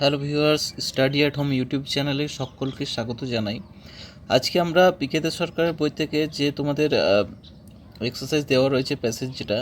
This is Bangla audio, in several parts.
Hello viewers, study at home YouTube চ্যানেলে সকলকে স্বাগত জানাই। আজকে আমরা পিকেতে সরকারের বই থেকে যে তোমাদের এক্সারসাইজ দেওয়া রয়েছে, প্যাসেজ যেটা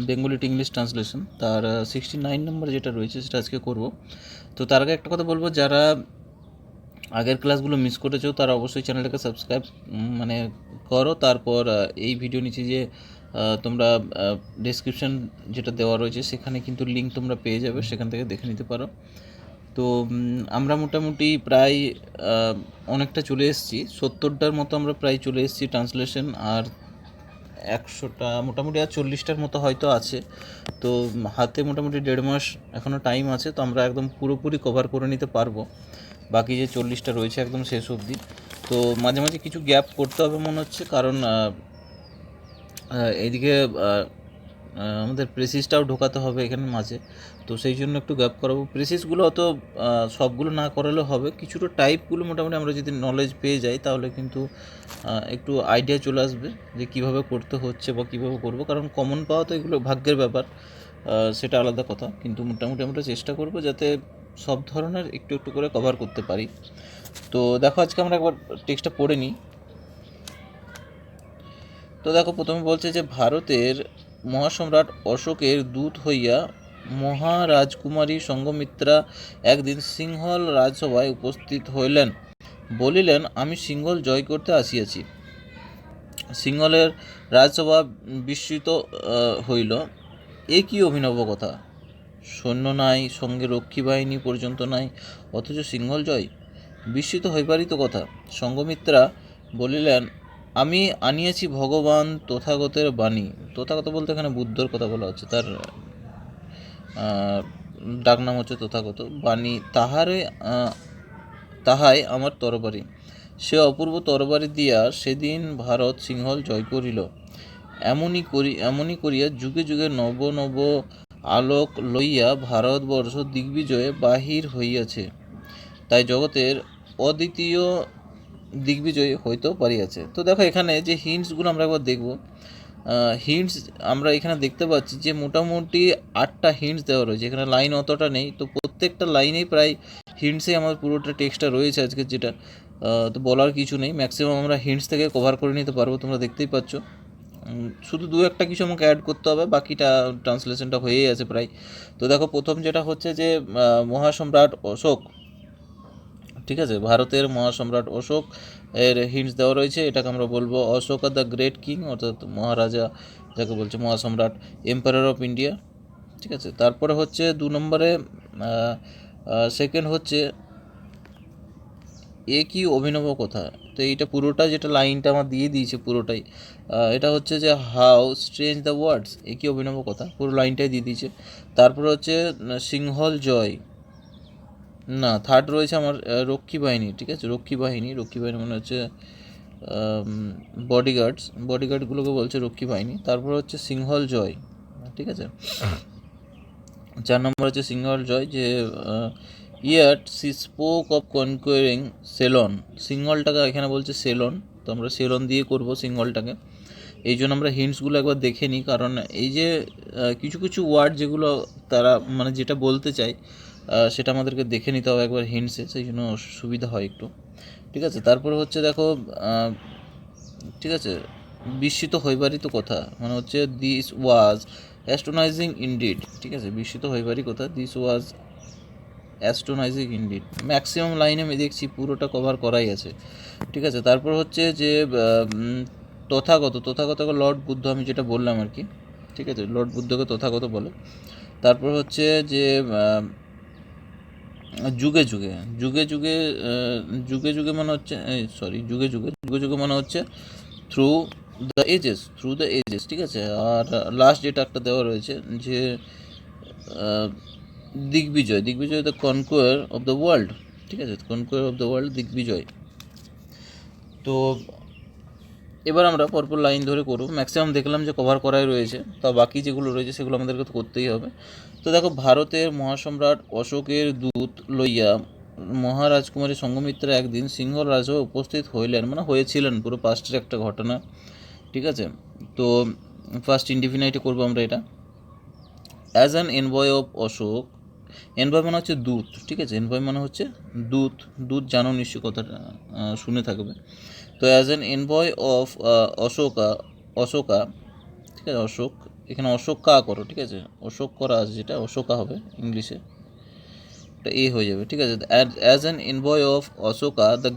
বেঙ্গলি টু ইংলিশ ট্রান্সলেশন, তার 69 নম্বর যেটা রয়েছে সেটা আজকে করব। তো তার আগে একটা কথা বলবো, যারা আগের ক্লাসগুলো মিস করেছো তারা অবশ্যই চ্যানেলটাকে সাবস্ক্রাইব করো। তারপর এই ভিডিও নিচে যে তোমরা ডেসক্রিপশন যেটা দেওয়া রয়েছে সেখানে কিন্তু লিঙ্ক তোমরা পেয়ে যাবে, সেখান থেকে দেখে নিতে পারো। তো আমরা মোটামুটি প্রায় অনেকটা চলে এসেছি, 70টার মতো আমরা প্রায় চলে এসেছি ট্রান্সলেশন, আর 100টা মোটামুটি আর 40টার মতো হয়তো আছে। তো হাতে মোটামুটি 1.5 মাস এখনও টাইম আছে, তো আমরা একদম পুরোপুরি কভার করে নিতে পারবো বাকি যে 40টা রয়েছে একদম শেষ অবধি। তো মাঝে মাঝে কিছু গ্যাপ করতে হবে মনে হচ্ছে, কারণ এইদিকে আমাদের প্রেসিসটাও ঢোকাতে হবে এখানে মাঝে, তো সেই জন্য একটু গ্যাপ করাবো। প্রেসিসগুলো অত সবগুলো না করালেও হবে, কিছুটা টাইপগুলো মোটামুটি আমরা যদি নলেজ পেয়ে যাই তাহলে কিন্তু একটু আইডিয়া চলে আসবে যে কীভাবে করতে হচ্ছে বা কীভাবে করবো। কারণ কমন পাওয়া তো এগুলো ভাগ্যের ব্যাপার, সেটা আলাদা কথা, কিন্তু মোটামুটি আমরা চেষ্টা করবো যাতে সব ধরনের একটু একটু করে কভার করতে পারি। তো দেখো, আজকে আমরা একবার টেক্সটটা পড়ে নিই। তো দেখো, প্রথমে বলছে যে ভারতের মহাসম্রাট অশোকের দূত হইয়া মহারাজকুমারী সঙ্ঘমিত্রা একদিন সিংহল রাজসভায় উপস্থিত হইলেন, বলিলেন, আমি সিংহল জয় করতে আসিয়াছি। সিংহলের রাজসভা বিস্মিত হইল, এ কি অভিনব কথা! সৈন্য নাই, সঙ্গে রক্ষী বাহিনী পর্যন্ত নাই, অথচ সিংহল জয়! বিস্মিত হইবারই তো কথা। সঙ্ঘমিত্রা বলিলেন, আমি আনিয়াছি ভগবান তথাগতের বাণী। তথাগত বলতে এখানে বুদ্ধর কথা বলা হচ্ছে, তার ডাকনাম হচ্ছে তথাগত। বাণী তাহাই আমার তরবারি। সে অপূর্ব তরবারি দিয়া সেদিন ভারত সিংহল জয় করিল। এমনি করিয়া যুগে যুগে নব নব আলোক লইয়া ভারতবর্ষ দিগ্বিজয়ে বাহির হইয়াছে, তাই জগতের অদ্বিতীয় দিগ্বিজয় হইতেও পারিয়াছে। তো দেখো, এখানে যে হিন্টসগুলো আমরা একবার দেখব। হিন্টস আমরা এখানে দেখতে পাচ্ছি যে মোটামুটি 8টা হিন্টস দেওয়া রয়েছে। এখানে লাইন অতটা নেই, তো প্রত্যেকটা লাইনেই প্রায় হিন্টসে আমার পুরোটা টেক্সটটা রয়েছে আজকে, যেটা তো বলার কিছু নেই। ম্যাক্সিমাম আমরা হিন্টস থেকে কভার করে নিতে পারবো, তোমরা দেখতেই পাচ্ছ। শুধু দু একটা কিছু আমাকে অ্যাড করতে হবে, বাকিটা ট্রান্সলেশনটা হয়েই আছে প্রায়। তো দেখো, প্রথম যেটা হচ্ছে যে মহাসম্রাট অশোক, ঠিক আছে, ভারতের মহাসম্রাট অশোক এর হিন্টস দেওয়া রয়েছে। এটাকে আমরা বলবো অশোক দ্য গ্রেট কিং, অর্থাৎ মহারাজা যাকে বলছে, মহাসম্রাট, এম্পায়ার অফ ইন্ডিয়া, ঠিক আছে। তারপরে হচ্ছে 2 নম্বরে সেকেন্ড হচ্ছে এ কি অভিনব কথা। তো এইটা পুরোটা, যেটা লাইনটা আমার দিয়ে দিয়েছে পুরোটাই, এটা হচ্ছে যে হাউ স্ট্রেঞ্জ দ্য ওয়ার্ডস, এ কি অভিনব কথা, পুরো লাইনটাই দিয়ে দিয়েছে। তারপরে হচ্ছে সিংহল জয়, না, থার্ড রয়েছে আমার রক্ষী বাহিনী, ঠিক আছে, রক্ষী বাহিনী মনে হচ্ছে বডিগার্ডগুলোকে বলছে রক্ষী বাহিনী। তারপর হচ্ছে সিংহল জয়, ঠিক আছে। 4 নম্বর হচ্ছে সিংহল জয়, যে yet she spoke of conquering Ceylon. সিংহলটাকে এখানে বলছে সেলন, তো আমরা সেলন দিয়ে করব সিংহলটাকে। এই জন্য আমরা হিন্টসগুলো একবার দেখে নিই, কারণ এই যে কিছু কিছু ওয়ার্ড যেগুলো তারা যেটা বলতে চায় সেটা আমাদেরকে দেখে নিতে হবে একবার হিন্টসে, সেই জন্য সুবিধা হয় একটু, ঠিক আছে। তারপরে হচ্ছে দেখো, ঠিক আছে, বিস্মিত হইবারই তো কথা, হচ্ছে দিস ওয়াজ অ্যাস্ট্রোনাইজিং ইনডিড, ঠিক আছে, বিস্মিত হইবারই কথা, দিস ওয়াজ অ্যাস্ট্রোনাইজিং ইনডিড। ম্যাক্সিমাম লাইনে আমি দেখছি পুরোটা কভার করাই আছে, ঠিক আছে। তারপর হচ্ছে যে তথাগত লর্ড বুদ্ধ, আমি যেটা বললাম আর কি, ঠিক আছে, লর্ড বুদ্ধকে তথাগত বলে। তারপর হচ্ছে যে যুগে যুগে মানে হচ্ছে থ্রু দ্য এজেস, ঠিক আছে। আর লাস্ট যেটা একটা দেওয়া রয়েছে যে দিগ্বিজয়, the conquer of the world, ঠিক আছে, কনকোয়ার অফ দ্য ওয়ার্ল্ড, দিগ্বিজয়। তো এবার আমরা পরপর লাইন ধরে করব। ম্যাক্সিমাম দেখলাম যে কভার করাই রয়েছে, তা বাকি যেগুলো রয়েছে সেগুলো আমাদেরকে তো করতেই হবে। তো দেখো, ভারতের মহাসম্রাট অশোকের দূত লইয়া মহারাজকুমারী সঙ্ঘমিত্রা একদিন সিংহল রাজসভায় উপস্থিত হইলেন, হয়েছিলেন, পুরো পাস্টের একটা ঘটনা, ঠিক আছে। তো ফার্স্ট ইনডিফিনাইটে করবো আমরা এটা। As an envoy of Ashoka envoy মানে হচ্ছে দূত, ঠিক আছে, এনভয় মানে হচ্ছে দূত, দূত জানো নিশ্চয়ই কথাটা শুনে থাকবে। তো as an envoy of Ashoka, ঠিক আছে, অশোক, এখানে অশোকা করো, ঠিক আছে, অশোক করা আছে যেটা অশোকা হবে ইংলিশে, এটা এ হয়ে যাবে, ঠিক আছে। As an envoy of Ashoka the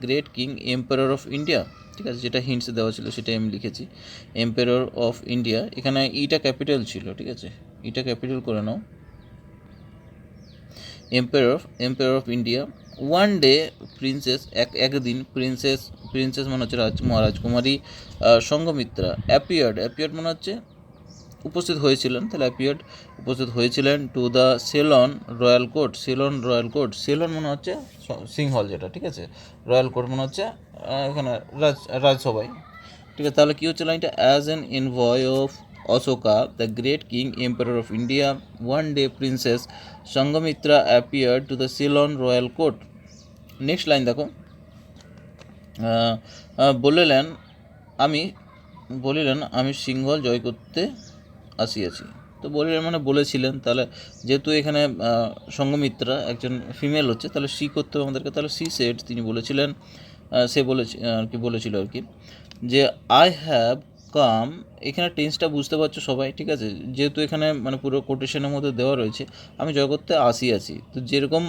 great king empire of India, ঠিক আছে, যেটা হিন্টস দেওয়া ছিল সেটাই আমি লিখেছি, এম্পায়ার অফ ইন্ডিয়া, এখানে ইটা ক্যাপিটাল ছিল, ঠিক আছে, ইটা ক্যাপিটাল করে নাও, empire of India, one day princess, একদিন প্রিন্সেস মানে হচ্ছে রাজকুমারী সঙ্গমিত্রা, অ্যাপিয়ার্ড মানে হচ্ছে উপস্থিত হয়েছিলেন, তাহলে অ্যাপিয়ার্ড উপস্থিত হয়েছিলেন to the Ceylon royal court, Ceylon মানে হচ্ছে সিংহল যেটা, ঠিক আছে, রয়্যাল কোর্ট মানে হচ্ছে এখানে রাজসভায়, ঠিক আছে। তাহলে কী হচ্ছে লাইনটা, as an envoy of Ashoka the great king empire of India, one day princess Sanghamitra appear to the Ceylon royal court. Next line দেখো, বলিলেন আমি সিংহল জয় করতে আসিয়াছি। তো বলিলেন মানে বলেছিলেন, তাহলে যেহেতু এখানে সঙ্গমিত্রা একজন ফিমেল হচ্ছে, তাহলে সি করতে হবে আমাদেরকে, তাহলে সি সেড, তিনি বলেছিলেন, সে বলেছিল আর কি, যে আই হ্যাভ কাম, এখানে টেন্সটা বুঝতে পারছো সবাই, ঠিক আছে, যেহেতু এখানে মানে পুরো কোটেশনের মধ্যে দেওয়া রয়েছে আমি জয় করতে আসিয়াছি, তো যেরকম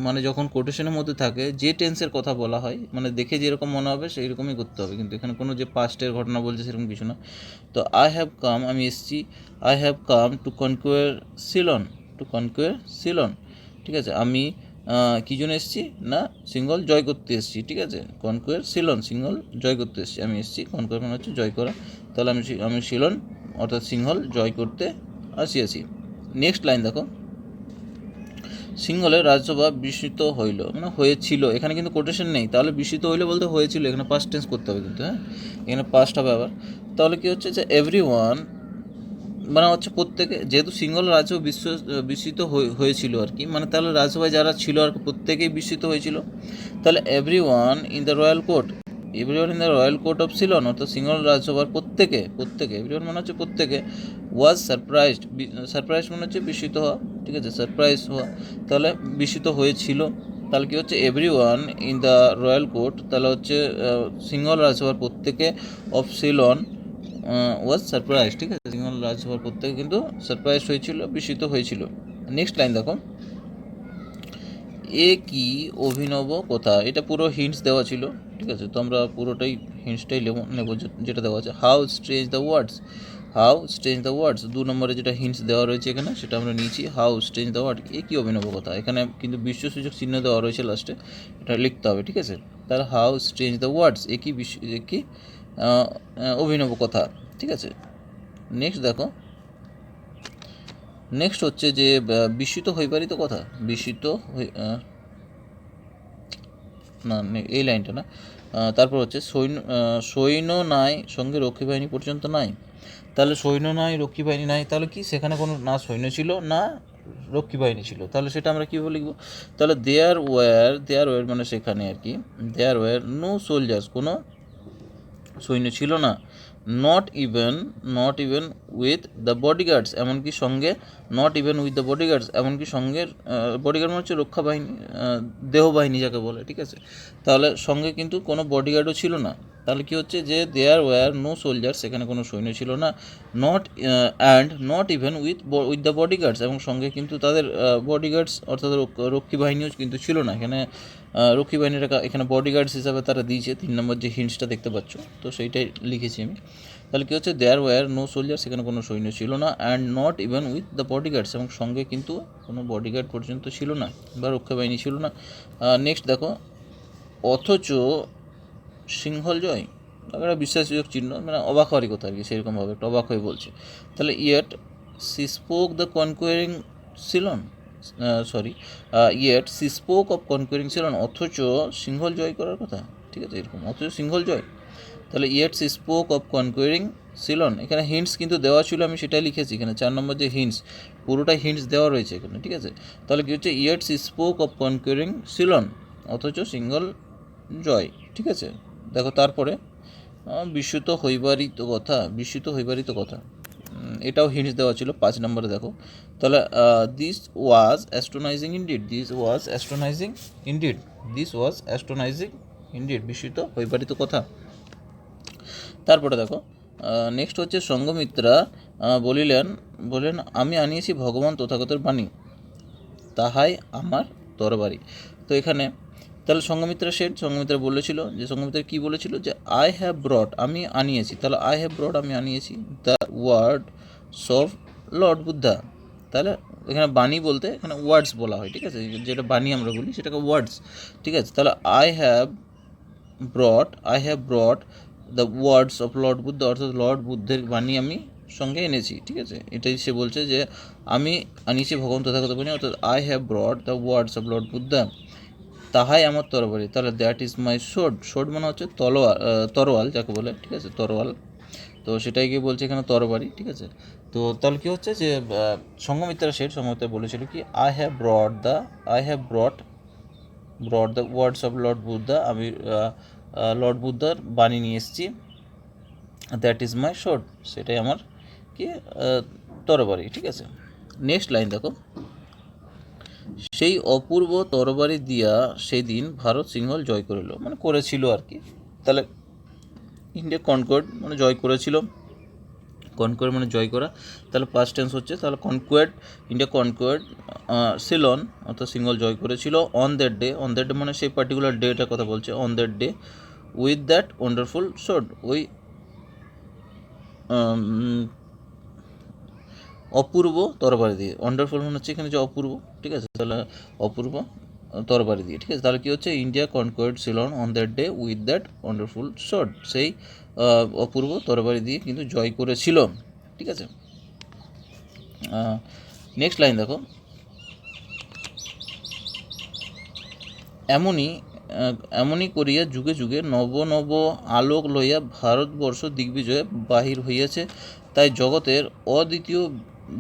মানে যখন কোটেশনের মধ্যে থাকে যে টেন্সের কথা বলা হয় মানে দেখে যেরকম মনে হবে সেই রকমই করতে হবে, কিন্তু এখানে কোনো যে পাস্টের ঘটনা বলছে সেরকম কিছু না। তো আই হ্যাভ কাম, আমি এসেছি, I have come to conquer Ceylon, ঠিক আছে, আমি কী জন্য এসেছি না সিংহল জয় করতে এসেছি, ঠিক আছে, কনকুয়ার সিলন, সিংহল জয় করতে এসেছি, আমি এসেছি, কনকুয়ার মানে হচ্ছে জয় করা, তাহলে আমি সিলন অর্থাৎ সিংহল জয় করতে আসিয়াছি। নেক্সট লাইন দেখো, সিংহলের রাজসভা বিস্মিত হইল, মানে হয়েছিল, এখানে কিন্তু কোটেশন নেই, তাহলে বিস্মিত হইলো বলতে হয়েছিল, এখানে পাস্ট টেন্স করতে হবে কিন্তু, হ্যাঁ, এখানে পাস্ট হবে আবার, তাহলে কী হচ্ছে যে এভরিওয়ান মানে হচ্ছে প্রত্যেকে, যেহেতু সিংহল রাজসভা বিস্মিত হয়েছিল আর কি, মানে তাহলে রাজসভায় যারা ছিল আর কি প্রত্যেকেই বিস্মিত হয়েছিল, তাহলে everyone in the royal court of Ceylon, অর্থাৎ সিংহল রাজসভার প্রত্যেকে, এভরিওয়ান মানে হচ্ছে প্রত্যেকে, ওয়াজ সারপ্রাইজড মানে হচ্ছে বিস্মিত হওয়া, ঠিক আছে, সারপ্রাইজ হওয়া, তাহলে বিস্মিত হয়েছিল, তাহলে কী হচ্ছে everyone in the royal court, তাহলে হচ্ছে সিংহল রাজসভার প্রত্যেকে অফ সিলন ওয়াজ সারপ্রাইজ, ঠিক আছে, সিংহল রাজসভার প্রত্যেকে কিন্তু সারপ্রাইজ হয়েছিল, বিস্মিত হয়েছিল। নেক্সট লাইন দেখো, এ কি অভিনব কথা, এটা পুরো হিন্টস দেওয়া ছিল, ঠিক আছে, তো আমরা পুরোটাই হিন্টসটাই নেব যেটা দেওয়া আছে, হাউ স্ট্রেঞ্জ দ্য ওয়ার্ডস, 2 নম্বরে যেটা হিন্টস দেওয়া রয়েছে এখানে সেটা আমরা নিয়েছি, হাউ স্ট্রেঞ্জ দ্য ওয়ার্ড, এ কি অভিনব কথা, এখানে কিন্তু বিশ্বসূচক চিহ্ন দেওয়া রয়েছে লাস্টে, এটা লিখতে হবে, ঠিক আছে, তাহলে হাউ স্ট্রেঞ্জ দ্য ওয়ার্ডস, এ কি অভিনব কথা, ঠিক আছে। নেক্সট দেখো, নেক্সট হচ্ছে যে বিস্মিত হইবারই তো কথা, না এই লাইনটা না, তারপর হচ্ছে সৈন্য নাই সঙ্গে রক্ষী বাহিনী পর্যন্ত নাই, তাহলে সৈন্য নাই রক্ষী বাহিনী নাই, তাহলে কি সেখানে কোনো না সৈন্য ছিল না রক্ষী বাহিনী ছিল, তাহলে সেটা আমরা কীভাবে লিখবো, তাহলে দেয়ার ওয়ার মানে সেখানে আর কি, দেয়ার ওয়ার নো সোলজার্স, কোনো সৈন্য ছিল না, নট ইভেন উইথ দ্য বডিগার্ডস, এমনকি সঙ্গে এমনকি সঙ্গের বডিগার্ড মানে হচ্ছে রক্ষা বাহিনী, দেহবাহিনী যাকে বলে, ঠিক আছে, তাহলে সঙ্গে কিন্তু কোনো বডিগার্ডও ছিল না, তাহলে কি হচ্ছে যে দেয়ার ওয়্যার নো সোলজার, সেখানে কোনো সৈন্য ছিল না, not even with the bodyguards, এবং সঙ্গে কিন্তু তাদের বডিগার্ডস অর্থাৎ রক্ষী বাহিনীও কিন্তু ছিল না, এখানে রক্ষী বাহিনীরা এখানে বডিগার্ডস হিসাবে তারা দিয়েছে, 3 নম্বর যে হিন্টসটা দেখতে পাচ্ছ, তো সেইটাই লিখেছি আমি, তাহলে কী হচ্ছে দেয়ার ওয়্যার নো সোলজার, সেখানে কোনো সৈন্য ছিল না, and not even with the bodyguards, এবং সঙ্গে কিন্তু কোনো বডিগার্ড পর্যন্ত ছিল না বা রক্ষা বাহিনী ছিল না। নেক্সট দেখো, অথচ সিংহল জয়, একটা বিশ্বাসযোগ্য চিহ্ন, মানে অবাক হওয়ারই কথা আর কি, সেরকমভাবে একটা অবাক হয়ে বলছে, তাহলে yet she spoke of conquering Ceylon, অথচ সিংহল জয় করার কথা, ঠিক আছে, এরকম অথচ সিংহল জয়, তাহলে yet she spoke of conquering Ceylon, এখানে হিন্টস কিন্তু দেওয়া ছিল, আমি সেটাই লিখেছি, এখানে 4 নম্বর যে হিন্টস পুরোটাই হিন্টস দেওয়া রয়েছে এখানে, ঠিক আছে, তাহলে কী হচ্ছে yet she spoke of conquering Ceylon, অথচ সিংহল জয়, ঠিক আছে। দেখো তারপরে বিস্মিত হইবারই তো কথা, এটাও হিন্টস দেওয়া ছিল 5 নম্বরে দেখো। তাহলে this was অ্যাস্ট্রোনাইজিং indeed, this was অ্যাস্ট্রোনাইজিং indeed, this was অ্যাস্ট্রোনাইজিং indeed, বিস্মিত হইপারিত কথা। তারপরে দেখো নেক্সট হচ্ছে সঙ্ঘমিত্রা বলেন আমি আনিয়েছি ভগবান তথাগতের বাণী, তাহাই আমার তরবারি। তো এখানে তাহলে সঙ্ঘমিত্রা বলেছিল যে সঙ্ঘমিত্রা কী বলেছিল যে আই হ্যাভ ব্রট, আমি আনিয়েছি, তাহলে আই হ্যাভ ব্রট আমি আনিয়েছি the word of Lord Buddha. তাহলে এখানে বাণী বলতে এখানে ওয়ার্ডস বলা হয়, ঠিক আছে, যেটা বাণী আমরা বলি সেটাকে ওয়ার্ডস, ঠিক আছে। তাহলে I have ব্রট the words of Lord Buddha, অর্থাৎ লর্ড বুদ্ধের বাণী আমি সঙ্গে এনেছি, ঠিক আছে। এটাই সে বলছে যে আমি আনিয়েছি ভগবান তথাগত বাণী, অর্থাৎ I have ব্রট the words of Lord Buddha, তাহাই আমার তরবারি। তাহলে দ্যাট ইজ মাই শোড মানে হচ্ছে তরোয়াল যাকে বলে, ঠিক আছে, তরোয়াল। তো সেটাই গিয়ে বলছে এখানে তরবারি, ঠিক আছে। তো তাহলে কী হচ্ছে যে সঙ্ঘমিত্রা বলেছিল কি I have ব্রট the words of Lord Buddha, আমি লর্ড বুদ্ধার বাণী নিয়ে এসেছি, দ্যাট ইজ মাই শোড, সেটাই আমার কি তরবারি, ঠিক আছে। নেক্সট লাইন দেখো, সেই অপূর্ব তরবারি দিয়া সেদিন ভারত সিংহল জয় করিল, মানে করেছিল আর কি। তাহলে ইন্ডিয়া কনকোয়ার্ড মানে জয় করেছিল, কনকোয়ার্ড মানে জয় করা, তাহলে পাস্ট টেন্স হচ্ছে, তাহলে ইন্ডিয়া কনকোয়ার্ড সিলন, অর্থাৎ সিংহল জয় করেছিল অন দ্যাট ডে মানে সেই পার্টিকুলার ডেটার কথা বলছে, on that day with that wonderful showed, ওই অপূর্ব তরবারি দিয়ে, ওয়ান্ডারফুল মানে হচ্ছে এখানে যে অপূর্ব, ঠিক আছে, তাহলে অপূর্ব তরবারি দিয়ে, ঠিক আছে। তাহলে কী হচ্ছে India conquered Ceylon on that day with that wonderful shot, সেই অপূর্ব তরবারি দিয়ে কিন্তু জয় করেছিল, ঠিক আছে। নেক্সট লাইন দেখো, এমনই করিয়া যুগে যুগে নব নব আলোক লইয়া ভারতবর্ষ দিগ্বিজয়ে বাহির হইয়াছে, তাই জগতের অদ্বিতীয়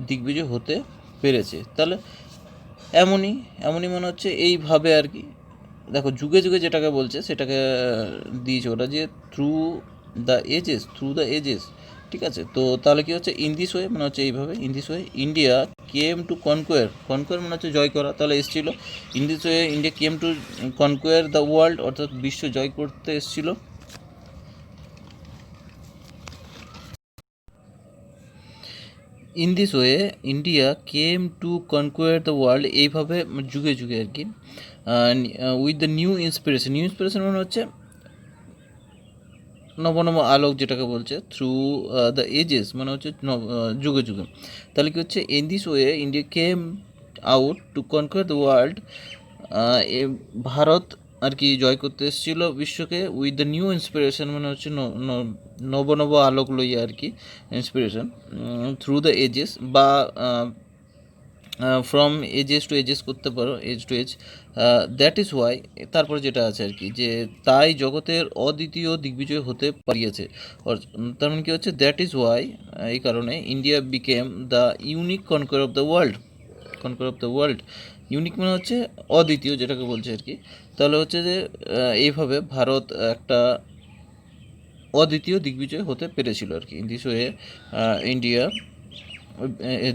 দিগ্বিজয় হতে পেরেছে। তাহলে এমনই মনে হচ্ছে এইভাবে আর কি। দেখো যুগে যুগে যেটাকে বলছে সেটাকে দিয়েছে ওটা যে থ্রু দ্য এজেস, ঠিক আছে। তো তাহলে কি হচ্ছে ইন দিস ওয়ে মানে হচ্ছে এইভাবে, in this way India came to conquer মানে হচ্ছে জয় করা, তাহলে এসেছিল in this way India came to conquer the world, অর্থাৎ বিশ্ব জয় করতে এসেছিল। In this way India came to conquer the world, এইভাবে যুগে যুগে আর কি। উইথ দ্য নিউ ইন্সপিরেশন মানে হচ্ছে নবনব আলোক যেটাকে বলছে, থ্রু দ্য এজেস মানে হচ্ছে যুগে যুগে। তাহলে কি হচ্ছে in this way India came out to conquer the world, Bharat আর কি জয় করতে এসেছিল বিশ্বকে, উইথ দ্য নিউ ইন্সপিরেশন মানে হচ্ছে নব আলোক লইয়া আর কি, ইন্সপিরেশন, থ্রু দ্য এজেস বা ফ্রম এজেস টু এজেস করতে পারো, age to age. That is why, তারপরে যেটা আছে আর কি, যে তাই জগতের অদ্বিতীয় দিগ্বিজয় হতে পারিয়েছে, তার মানে কী হচ্ছে দ্যাট ইজ ওয়াই, এই কারণে India became the unique conquer of the world, unique মানে হচ্ছে অদ্বিতীয় যেটাকে বলছে আর কি। তাহলে হচ্ছে যে এইভাবে ভারত একটা অদ্বিতীয় দিগ্বিজয় হতে পেরেছিল আর কি। In this way India,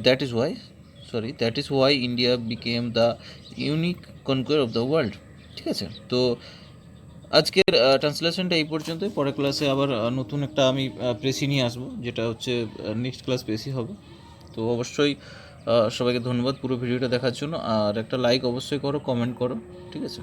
that is Y India became the unique conquer of the world, ঠিক আছে। তো আজকের ট্রান্সলেশনটা এই পর্যন্তই। পরের ক্লাসে আবার নতুন একটা আমি প্রেসি নিয়ে আসবো, যেটা হচ্ছে নেক্সট ক্লাস প্রেসি হবে। তো অবশ্যই সবাইকে ধন্যবাদ পুরো ভিডিওটা দেখার জন্য, আর একটা লাইক অবশ্যই করো, কমেন্ট করো, ঠিক আছে।